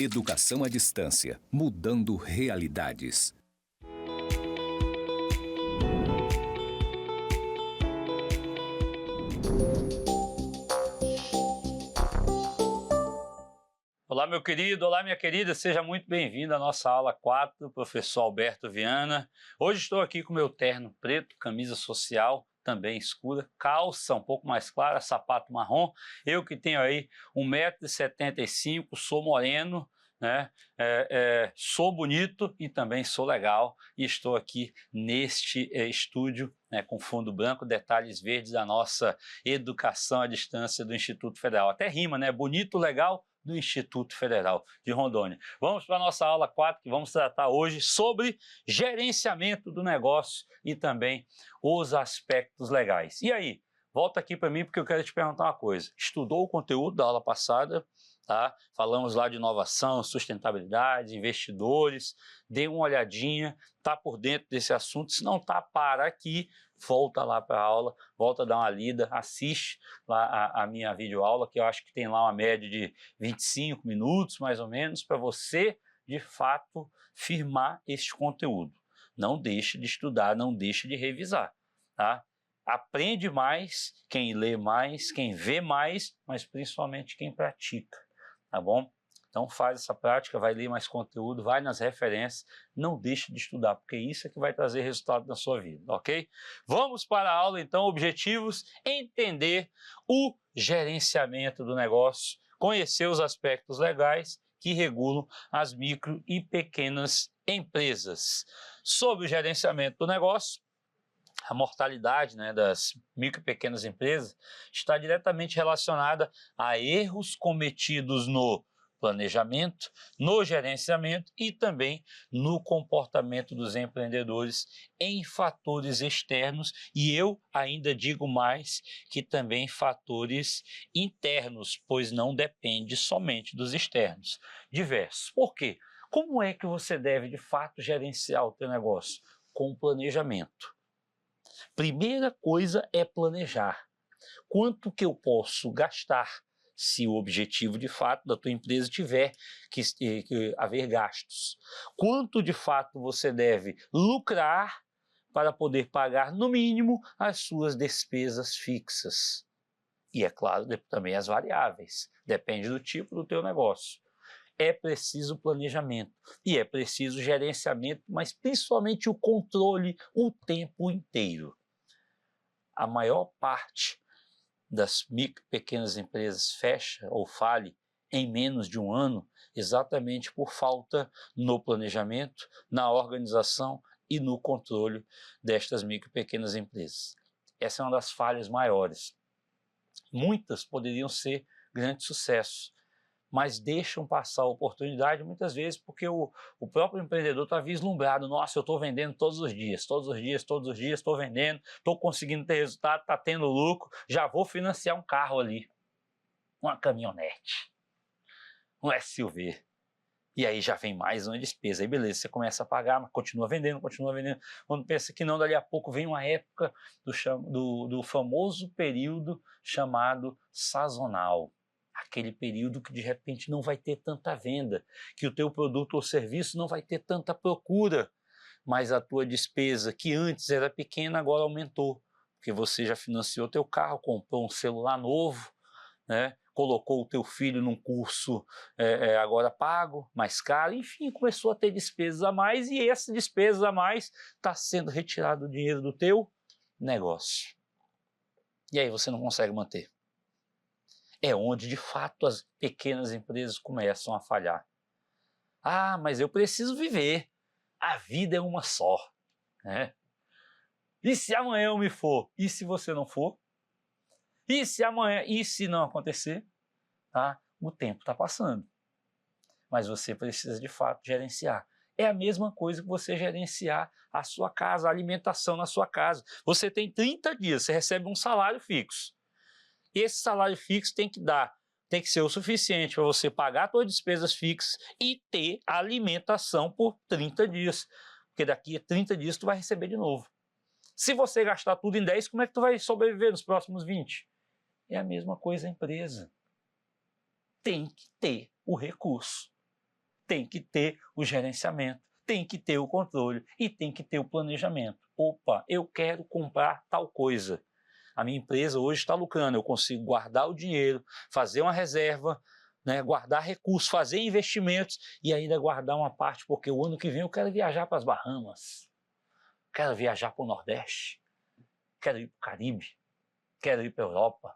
Educação à distância, mudando realidades. Olá, meu querido, olá, minha querida, seja muito bem-vindo à nossa aula 4, professor Alberto Viana. Hoje estou aqui com meu terno preto, camisa social, também escura, calça um pouco mais clara, sapato marrom. Eu que tenho aí 1,75 m, sou moreno, né? Sou bonito e também sou legal, e estou aqui neste estúdio, né, com fundo branco, detalhes verdes da nossa educação à distância do Instituto Federal. Até rima, né? Bonito, legal, do Instituto Federal de Rondônia. Vamos para a nossa aula 4, que vamos tratar hoje sobre gerenciamento do negócio e também os aspectos legais. E aí, volta aqui para mim porque eu quero te perguntar uma coisa. Estudou o conteúdo da aula passada? Tá? Falamos lá de inovação, sustentabilidade, investidores, dê uma olhadinha, tá por dentro desse assunto. Se não tá, para aqui, volta lá para a aula, volta a dar uma lida, assiste lá a minha videoaula, que eu acho que tem lá uma média de 25 minutos, mais ou menos, para você, de fato, firmar este conteúdo. Não deixe de estudar, não deixe de revisar, tá? Aprende mais quem lê mais, quem vê mais, mas principalmente quem pratica. Tá bom? Então faz essa prática, vai ler mais conteúdo, vai nas referências, não deixe de estudar, porque isso é que vai trazer resultado na sua vida, ok? Vamos para a aula então, objetivos, entender o gerenciamento do negócio, conhecer os aspectos legais que regulam as micro e pequenas empresas. Sobre o gerenciamento do negócio, a mortalidade, né, das micro e pequenas empresas está diretamente relacionada a erros cometidos no planejamento, no gerenciamento e também no comportamento dos empreendedores em fatores externos, e eu ainda digo mais que também fatores internos, pois não depende somente dos externos, diversos. Por quê? Como é que você deve de fato gerenciar o teu negócio? Com planejamento. Primeira coisa é planejar. Quanto que eu posso gastar se o objetivo de fato da tua empresa tiver que haver gastos? Quanto de fato você deve lucrar para poder pagar no mínimo as suas despesas fixas? E é claro, também as variáveis, depende do tipo do teu negócio. É preciso planejamento e é preciso gerenciamento, mas principalmente o controle o tempo inteiro. A maior parte das micro e pequenas empresas fecha ou fale em menos de um ano, exatamente por falta no planejamento, na organização e no controle destas micro e pequenas empresas. Essa é uma das falhas maiores. Muitas poderiam ser grande sucesso, mas deixam passar a oportunidade muitas vezes porque o próprio empreendedor está vislumbrado. Nossa, eu estou vendendo todos os dias estou vendendo, estou conseguindo ter resultado, está tendo lucro, já vou financiar um carro ali, uma caminhonete, um SUV. E aí já vem mais uma despesa, aí beleza, você começa a pagar, mas continua vendendo. Quando pensa que não, dali a pouco vem uma época do famoso período chamado sazonal. Aquele período que de repente não vai ter tanta venda, que o teu produto ou serviço não vai ter tanta procura, mas a tua despesa, que antes era pequena, agora aumentou, porque você já financiou teu carro, comprou um celular novo, né? Colocou o teu filho num curso agora pago, mais caro, enfim, começou a ter despesas a mais, e essa despesa a mais está sendo retirado o dinheiro do teu negócio. E aí você não consegue manter. É onde, de fato, as pequenas empresas começam a falhar. Ah, mas eu preciso viver. A vida é uma só, né? E se amanhã eu me for? E se você não for? E se amanhã? E se não acontecer? Tá? O tempo está passando. Mas você precisa, de fato, gerenciar. É a mesma coisa que você gerenciar a sua casa, a alimentação na sua casa. Você tem 30 dias, você recebe um salário fixo. Esse salário fixo tem que ser o suficiente para você pagar suas despesas fixas e ter alimentação por 30 dias. Porque daqui a 30 dias tu vai receber de novo. Se você gastar tudo em 10, como é que tu vai sobreviver nos próximos 20? É a mesma coisa a empresa. Tem que ter o recurso. tem que ter o gerenciamento, tem que ter o controle e tem que ter o planejamento. Opa, eu quero comprar tal coisa. A minha empresa hoje está lucrando, eu consigo guardar o dinheiro, fazer uma reserva, né, guardar recursos, fazer investimentos e ainda guardar uma parte, porque o ano que vem eu quero viajar para as Bahamas, quero viajar para o Nordeste, quero ir para o Caribe, quero ir para a Europa.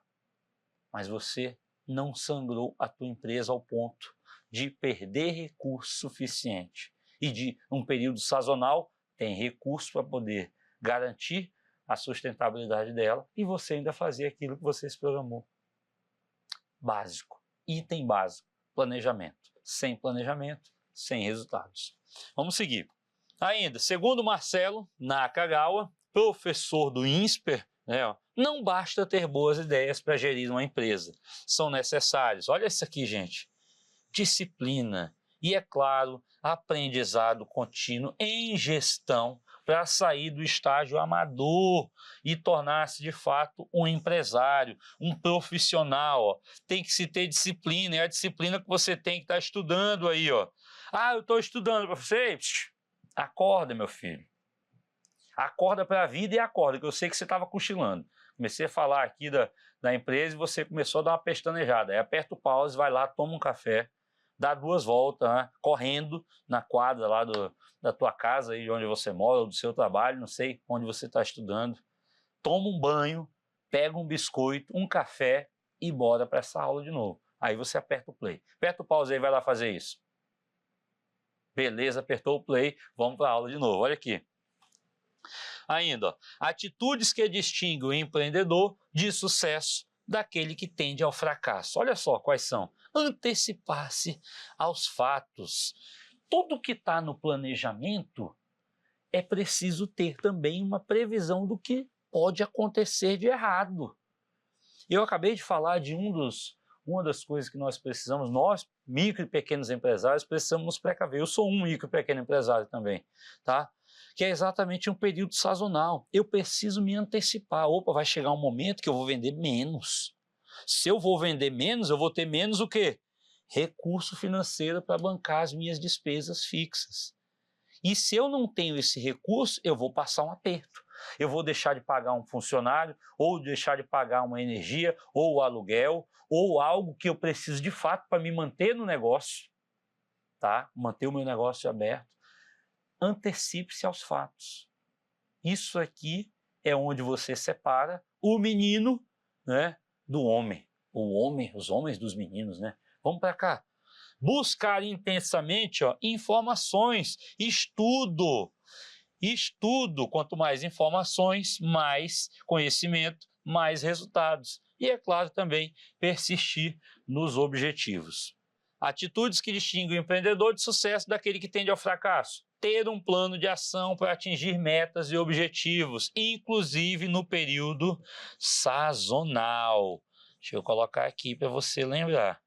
Mas você não sangrou a tua empresa ao ponto de perder recurso suficiente. E de um período sazonal, tem recurso para poder garantir a sustentabilidade dela e você ainda fazer aquilo que você se programou. Básico, item básico, planejamento. Sem planejamento, sem resultados. Vamos seguir. Ainda, segundo Marcelo Nakagawa, professor do INSPER, né, não basta ter boas ideias para gerir uma empresa. São necessários, olha isso aqui, gente, disciplina e, é claro, aprendizado contínuo em gestão para sair do estágio amador e tornar-se de fato um empresário, um profissional. Ó. Tem que se ter disciplina, é a disciplina que você tem que estar estudando aí. Ó. Ah, eu estou estudando para você? Acorda, meu filho. Acorda para a vida e acorda, que eu sei que você estava cochilando. Comecei a falar aqui da empresa e você começou a dar uma pestanejada. Aí aperta o pause, vai lá, toma um café, dá 2 voltas, né, correndo na quadra lá da tua casa, aí de onde você mora, ou do seu trabalho, não sei onde você está estudando. Toma um banho, pega um biscoito, um café e bora para essa aula de novo. Aí você aperta o play. Aperta o pause aí, vai lá fazer isso. Beleza, apertou o play, vamos para a aula de novo. Olha aqui. Ainda, ó, atitudes que distinguem o empreendedor de sucesso daquele que tende ao fracasso. Olha só quais são. Antecipar-se aos fatos. Tudo que está no planejamento é preciso ter também uma previsão do que pode acontecer de errado. Eu acabei de falar de uma das coisas que nós precisamos, nós, micro e pequenos empresários, precisamos nos precaver. Eu sou um micro e pequeno empresário também, tá? Que é exatamente um período sazonal. Eu preciso me antecipar. Opa, vai chegar um momento que eu vou vender menos. Se eu vou vender menos, eu vou ter menos o quê? Recurso financeiro para bancar as minhas despesas fixas. E se eu não tenho esse recurso, eu vou passar um aperto. Eu vou deixar de pagar um funcionário, ou deixar de pagar uma energia, ou o aluguel, ou algo que eu preciso de fato para me manter no negócio, tá? Manter o meu negócio aberto. Antecipe-se aos fatos. Isso aqui é onde você separa o menino, né, do homem. Os homens dos meninos, né? Vamos para cá. Buscar intensamente, ó, informações, estudo. Estudo, quanto mais informações, mais conhecimento, mais resultados. E, é claro, também persistir nos objetivos. Atitudes que distinguem o empreendedor de sucesso daquele que tende ao fracasso. Ter um plano de ação para atingir metas e objetivos, inclusive no período sazonal. Deixa eu colocar aqui para você lembrar.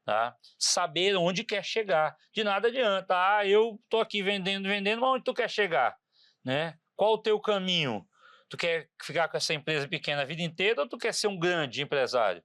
Tá? Saber onde quer chegar. De nada adianta. Ah, eu estou aqui vendendo, mas onde tu quer chegar? Né? Qual o teu caminho? Tu quer ficar com essa empresa pequena a vida inteira ou tu quer ser um grande empresário?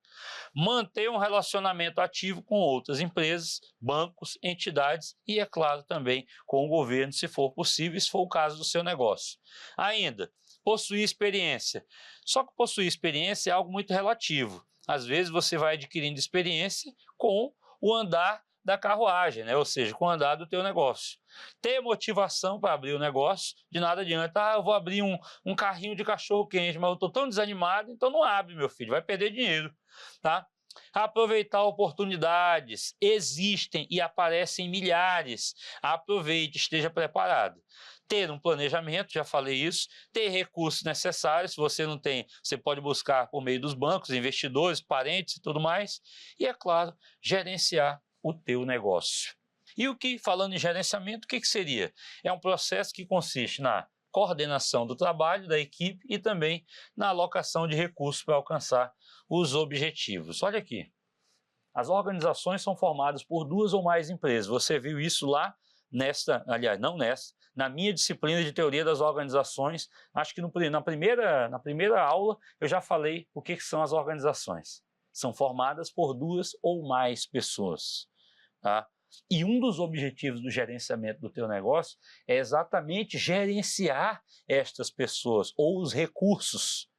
Manter um relacionamento ativo com outras empresas, bancos, entidades e, é claro, também com o governo, se for possível, se for o caso do seu negócio. Ainda, possuir experiência. Só que possuir experiência é algo muito relativo. Às vezes você vai adquirindo experiência com o andar da carruagem, né? Ou seja, com o andar do teu negócio. Ter motivação para abrir o negócio, de nada adianta. Ah, eu vou abrir um carrinho de cachorro-quente, mas eu estou tão desanimado, então não abre, meu filho, vai perder dinheiro, tá? Aproveitar oportunidades, existem e aparecem milhares. Aproveite, esteja preparado. Ter um planejamento, já falei isso, ter recursos necessários, se você não tem, você pode buscar por meio dos bancos, investidores, parentes e tudo mais. E, é claro, gerenciar o teu negócio. E o que, falando em gerenciamento, o que seria? É um processo que consiste na coordenação do trabalho da equipe e também na alocação de recursos para alcançar os objetivos. Olha aqui, as organizações são formadas por 2 ou mais empresas. Você viu isso lá na minha disciplina de teoria das organizações. Acho que na primeira aula eu já falei o que são as organizações. São formadas por 2 ou mais pessoas. Tá? E um dos objetivos do gerenciamento do teu negócio é exatamente gerenciar estas pessoas ou os recursos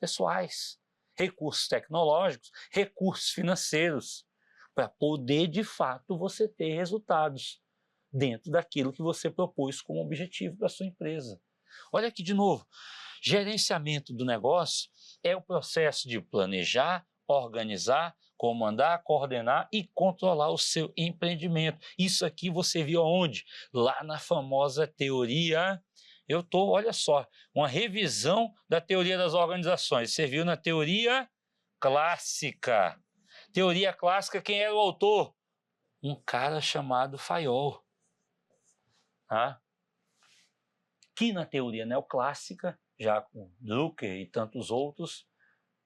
pessoais, recursos tecnológicos, recursos financeiros, para poder, de fato, você ter resultados dentro daquilo que você propôs como objetivo para a sua empresa. Olha aqui de novo, gerenciamento do negócio é o processo de planejar, organizar, comandar, coordenar e controlar o seu empreendimento. Isso aqui você viu aonde? Lá na famosa teoria. Olha só, uma revisão da teoria das organizações. Você viu na teoria clássica. Teoria clássica, quem era o autor? Um cara chamado Fayol. Que na teoria neoclássica, já com Drucker e tantos outros,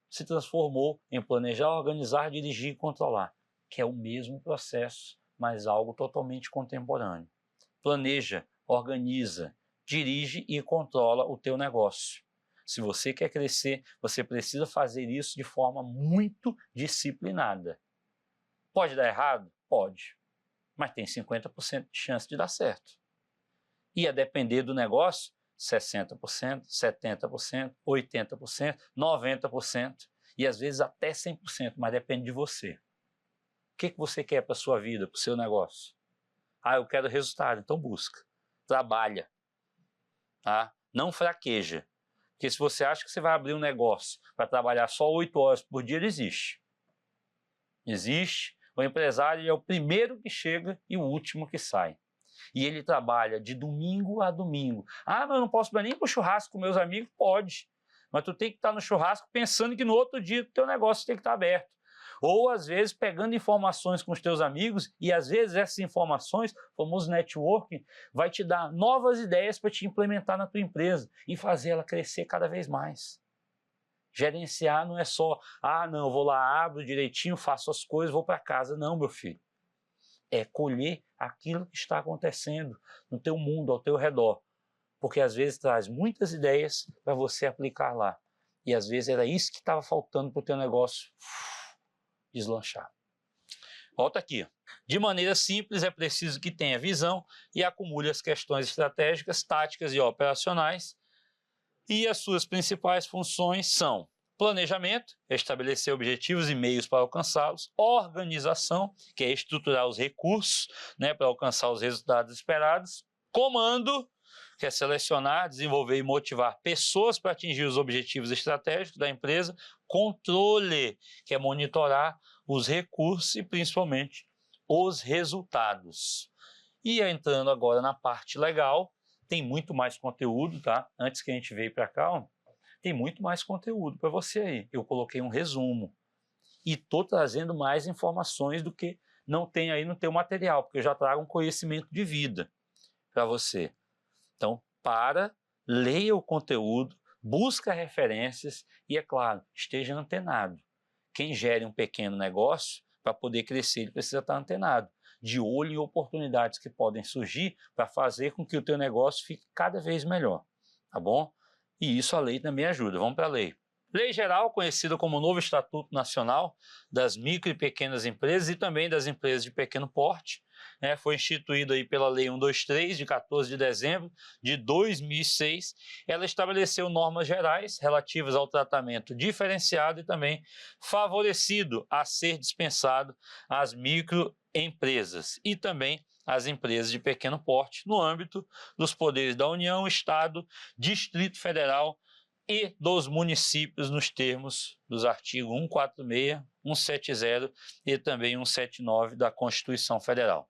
se transformou em planejar, organizar, dirigir e controlar, que é o mesmo processo, mas algo totalmente contemporâneo. Planeja, organiza, dirige e controla o teu negócio. Se você quer crescer, você precisa fazer isso de forma muito disciplinada. Pode dar errado? Pode, mas tem 50% de chance de dar certo. E a depender do negócio, 60%, 70%, 80%, 90% e às vezes até 100%, mas depende de você. O que você quer para a sua vida, para o seu negócio? Eu quero resultado, então busca, trabalha, não fraqueja. Porque se você acha que você vai abrir um negócio para trabalhar só 8 horas por dia, ele existe. Existe, o empresário é o primeiro que chega e o último que sai. E ele trabalha de domingo a domingo. Mas eu não posso ir nem para o churrasco com meus amigos? Pode. Mas tu tem que estar no churrasco pensando que no outro dia o teu negócio tem que estar aberto. Ou, às vezes, pegando informações com os teus amigos, e às vezes essas informações, o famoso networking, vai te dar novas ideias para te implementar na tua empresa e fazer ela crescer cada vez mais. Gerenciar não é só, não, eu vou lá, abro direitinho, faço as coisas, vou para casa. Não, meu filho. É colher aquilo que está acontecendo no teu mundo, ao teu redor. Porque às vezes traz muitas ideias para você aplicar lá. E às vezes era isso que estava faltando para o teu negócio deslanchar. Volta aqui. De maneira simples, é preciso que tenha visão e acumule as questões estratégicas, táticas e operacionais. E as suas principais funções são planejamento, estabelecer objetivos e meios para alcançá-los, organização, que é estruturar os recursos, para alcançar os resultados esperados, comando, que é selecionar, desenvolver e motivar pessoas para atingir os objetivos estratégicos da empresa, controle, que é monitorar os recursos e principalmente os resultados. E entrando agora na parte legal, tem muito mais conteúdo, tá? Antes que a gente veio para cá, tem muito mais conteúdo para você aí. Eu coloquei um resumo e estou trazendo mais informações do que não tem aí no teu material, porque eu já trago um conhecimento de vida para você. Então, leia o conteúdo, busca referências e, é claro, esteja antenado. Quem gere um pequeno negócio, para poder crescer, ele precisa estar antenado, de olho em oportunidades que podem surgir para fazer com que o teu negócio fique cada vez melhor, tá bom? E isso a lei também ajuda. Vamos para a lei. Lei Geral, conhecida como Novo Estatuto Nacional das Micro e Pequenas Empresas e também das Empresas de Pequeno Porte, foi instituída aí pela Lei 123, de 14 de dezembro de 2006. Ela estabeleceu normas gerais relativas ao tratamento diferenciado e também favorecido a ser dispensado às microempresas e também às empresas de pequeno porte no âmbito dos poderes da União, Estado, Distrito Federal e dos municípios nos termos dos artigos 146, 170 e também 179 da Constituição Federal.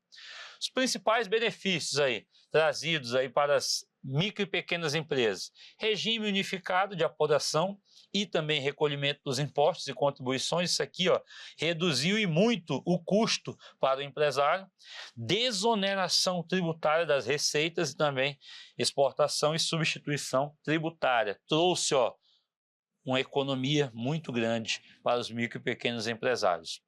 Os principais benefícios aí trazidos aí para as micro e pequenas empresas: regime unificado de apuração e também recolhimento dos impostos e contribuições. Isso aqui, reduziu e muito o custo para o empresário, desoneração tributária das receitas e também exportação e substituição tributária. Trouxe, uma economia muito grande para os micro e pequenos empresários.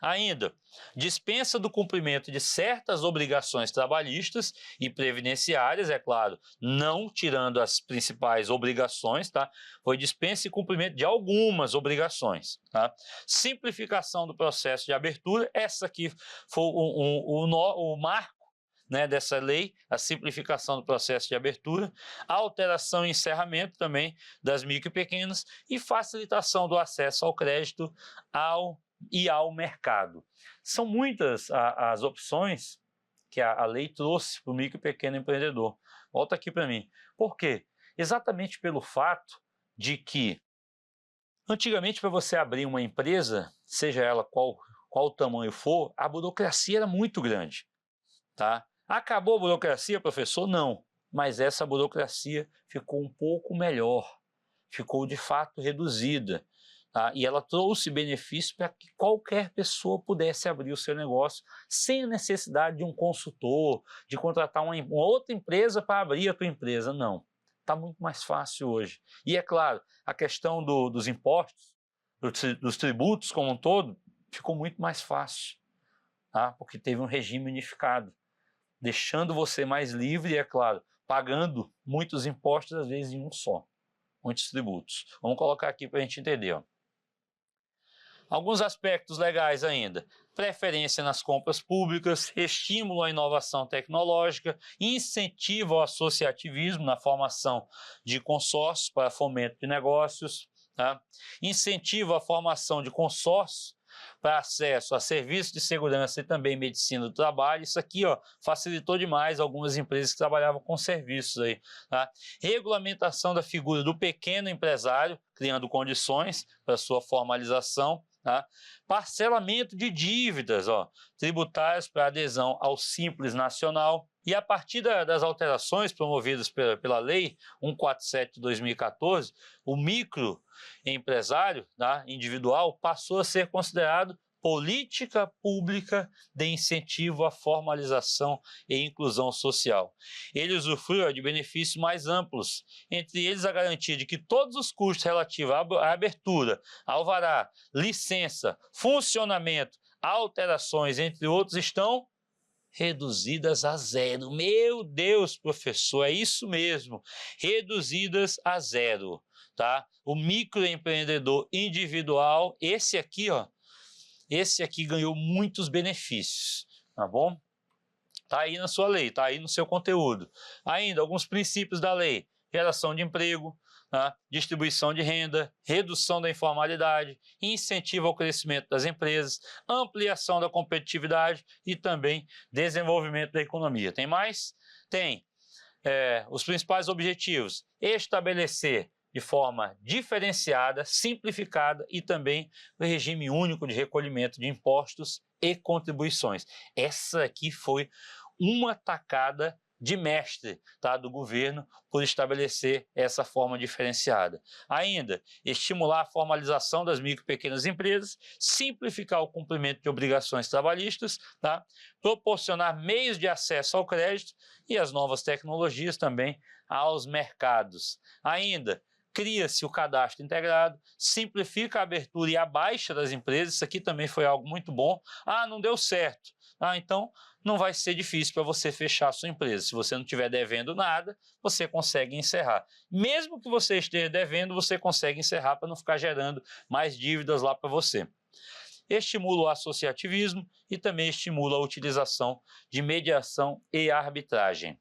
Ainda, dispensa do cumprimento de certas obrigações trabalhistas e previdenciárias, é claro, não tirando as principais obrigações, tá? Foi dispensa e cumprimento de algumas obrigações, tá? Simplificação do processo de abertura, essa aqui foi o marco, né, dessa lei, a simplificação do processo de abertura, alteração e encerramento também das micro e pequenas e facilitação do acesso ao crédito ao mercado. São muitas as opções que a lei trouxe para o micro e pequeno empreendedor. Volta aqui para mim. Por quê? Exatamente pelo fato de que, antigamente, para você abrir uma empresa, seja ela qual o tamanho for, a burocracia era muito grande. Tá? Acabou a burocracia, professor? Não. Mas essa burocracia ficou um pouco melhor, ficou de fato reduzida. Tá? E ela trouxe benefícios para que qualquer pessoa pudesse abrir o seu negócio sem a necessidade de um consultor, de contratar uma outra empresa para abrir a tua empresa. Não, está muito mais fácil hoje. E é claro, a questão dos impostos, dos tributos como um todo, ficou muito mais fácil, tá? Porque teve um regime unificado, deixando você mais livre e, é claro, pagando muitos impostos, às vezes em um só, muitos tributos. Vamos colocar aqui para a gente entender, ó. Alguns aspectos legais ainda: preferência nas compras públicas, estímulo à inovação tecnológica, incentivo ao associativismo na formação de consórcios para fomento de negócios, tá? Incentivo à formação de consórcios para acesso a serviços de segurança e também medicina do trabalho. Isso aqui, ó, facilitou demais algumas empresas que trabalhavam com serviços aí, tá? Regulamentação da figura do pequeno empresário, criando condições para sua formalização. Tá? Parcelamento de dívidas, ó, tributárias para adesão ao Simples Nacional. E a partir das alterações promovidas pela Lei 147 de 2014, o microempresário, tá, individual passou a ser considerado política pública de incentivo à formalização e inclusão social. Ele usufrui de benefícios mais amplos, entre eles a garantia de que todos os custos relativos à abertura, alvará, licença, funcionamento, alterações, entre outros, estão reduzidas a zero. Meu Deus, professor, é isso mesmo, reduzidas a zero, tá? O microempreendedor individual, esse aqui ganhou muitos benefícios, tá bom? Tá aí na sua lei, tá aí no seu conteúdo. Ainda alguns princípios da lei: geração de emprego, tá? Distribuição de renda, redução da informalidade, incentivo ao crescimento das empresas, ampliação da competitividade e também desenvolvimento da economia. Tem mais? Tem. Os principais objetivos: estabelecer de forma diferenciada, simplificada e também o regime único de recolhimento de impostos e contribuições. Essa aqui foi uma tacada de mestre, tá, do governo por estabelecer essa forma diferenciada. Ainda, estimular a formalização das micro e pequenas empresas, simplificar o cumprimento de obrigações trabalhistas, tá, proporcionar meios de acesso ao crédito e as novas tecnologias também aos mercados. Ainda, cria-se o cadastro integrado, simplifica a abertura e a baixa das empresas. Isso aqui também foi algo muito bom. Ah, não deu certo. Ah, então não vai ser difícil para você fechar a sua empresa. Se você não estiver devendo nada, você consegue encerrar. Mesmo que você esteja devendo, você consegue encerrar para não ficar gerando mais dívidas lá para você. Estimula o associativismo e também estimula a utilização de mediação e arbitragem.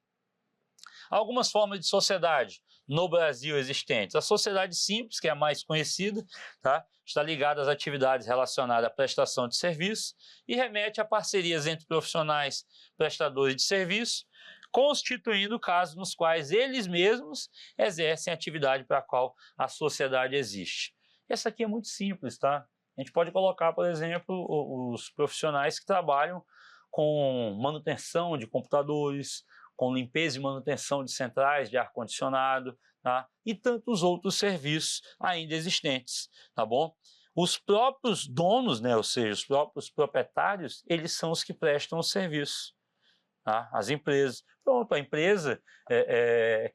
Algumas formas de sociedade no Brasil existentes: a sociedade simples, que é a mais conhecida, tá? Está ligada às atividades relacionadas à prestação de serviço e remete a parcerias entre profissionais prestadores de serviço, constituindo casos nos quais eles mesmos exercem a atividade para a qual a sociedade existe. Essa aqui é muito simples, tá? A gente pode colocar, por exemplo, os profissionais que trabalham com manutenção de computadores, com limpeza e manutenção de centrais de ar-condicionado, tá? E tantos outros serviços ainda existentes, tá bom? Os próprios donos, né, ou seja, os próprios proprietários, eles são os que prestam o serviço, tá? As empresas. Pronto, a empresa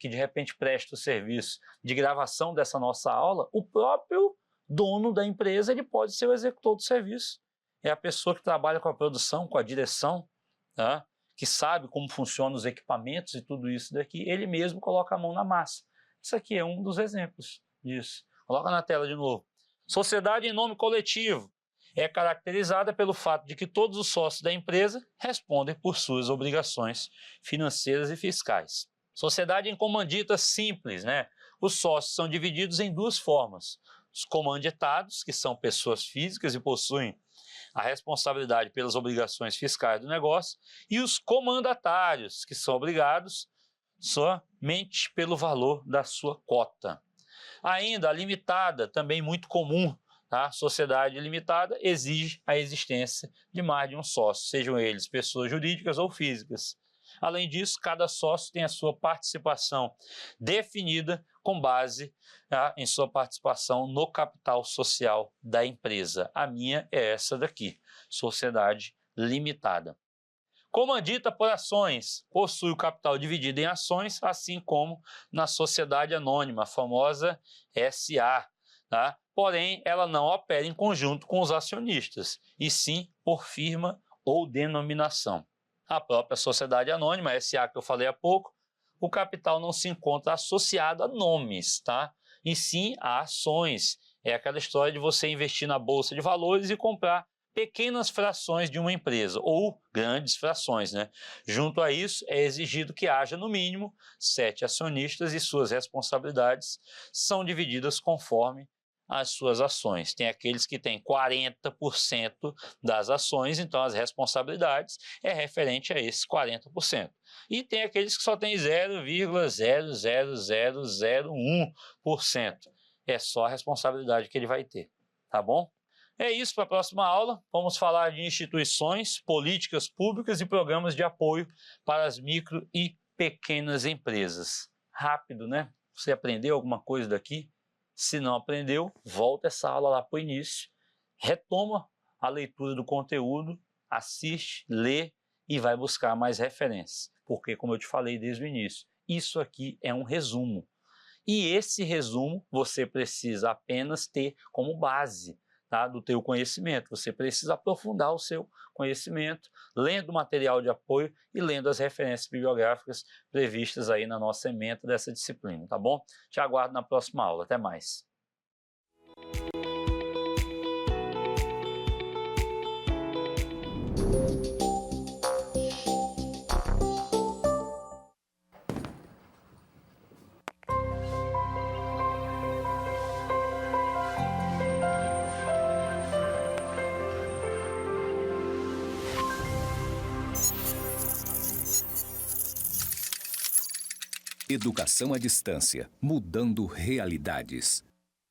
que de repente presta o serviço de gravação dessa nossa aula, o próprio dono da empresa, ele pode ser o executor do serviço. é a pessoa que trabalha com a produção, com a direção, tá? Que sabe como funcionam os equipamentos e tudo isso daqui, ele mesmo coloca a mão na massa. Isso aqui é um dos exemplos disso. Coloca na tela de novo. Sociedade em nome coletivo é caracterizada pelo fato de que todos os sócios da empresa respondem por suas obrigações financeiras e fiscais. Sociedade em comandita simples, né? Os sócios são divididos em duas formas. Os comanditados, que são pessoas físicas e possuem a responsabilidade pelas obrigações fiscais do negócio, e os comandatários, que são obrigados somente pelo valor da sua cota. Ainda a limitada, também muito comum, tá? Sociedade limitada exige a existência de mais de um sócio, sejam eles pessoas jurídicas ou físicas. Além disso, cada sócio tem a sua participação definida com base em sua participação no capital social da empresa. A minha é essa daqui, sociedade limitada. Comandita por ações, possui o capital dividido em ações, assim como na sociedade anônima, a famosa SA. Tá? Porém, ela não opera em conjunto com os acionistas, e sim por firma ou denominação. A própria sociedade anônima, a SA que eu falei há pouco, o capital não se encontra associado a nomes, tá? E sim a ações. É aquela história de você investir na bolsa de valores e comprar pequenas frações de uma empresa, ou grandes frações, né? Junto a isso, é exigido que haja, no mínimo, 7 acionistas e suas responsabilidades são divididas conforme as suas ações. Tem aqueles que têm 40% das ações, então as responsabilidades é referente a esses 40%. E tem aqueles que só têm 0,00001%. É só a responsabilidade que ele vai ter, tá bom? É isso para a próxima aula. Vamos falar de instituições, políticas públicas e programas de apoio para as micro e pequenas empresas. Rápido, né? Você aprendeu alguma coisa daqui? Se não aprendeu, volta essa aula lá para o início, retoma a leitura do conteúdo, assiste, lê e vai buscar mais referências. Porque, como eu te falei desde o início, isso aqui é um resumo. E esse resumo você precisa apenas ter como base, tá, do teu conhecimento. Você precisa aprofundar o seu conhecimento, lendo o material de apoio e lendo as referências bibliográficas previstas aí na nossa ementa dessa disciplina, tá bom? Te aguardo na próxima aula. Até mais. Educação à distância, mudando realidades.